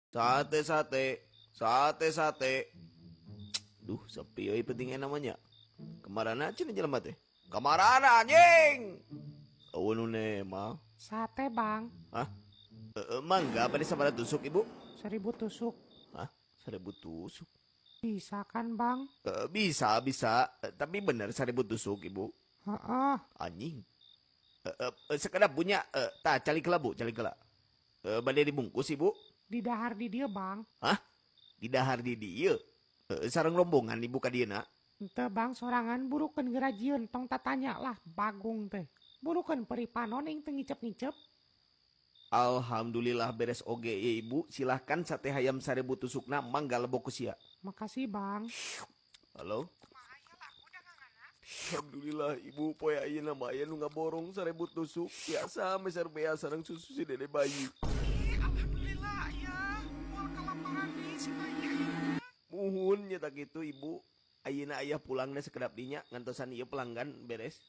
Sate sate, sate sate. Duh, sepi euy pentingnya namanya. Kemarin aja nih jelema teh. Kemarin anjing. Awun mah. Sate bang, Hah? Mangga apa nih sabaraha tusuk ibu? 1.000 tusuk. Hah? 1.000 tusuk. Bisa kan bang? Bisa. Tapi bener 1.000 tusuk ibu. Heeh, Anjing. Sekedap punya. Tak cali kela bu, cali kela. Badai dibungkus ibu. di dahar di dia bang. Hah? Di dahar di dia. Sarang rombongan ibu ka dieu na. Ente bang sorangan burukan gerajian tong tatanya lah bagung teh. Burukan peripanon yang ngicep-ngicep. Alhamdulillah beres oge ya ibu. Silahkan sate hayam 1.000 tusukna mangga lebok kusia. Makasih bang. Halo? Alhamdulillah ibu poya ayeuna mah aya nu ngaborong 1.000 tusuk. Biasa meser beasa sareng susu si dede bayi. Alhamdulillah ya. Mual kelaparan nih si bayi. Muhun nya tak gitu ibu. Ayeuna ayah pulangnya sekedap dinya ngantosan ieu pelanggan beres.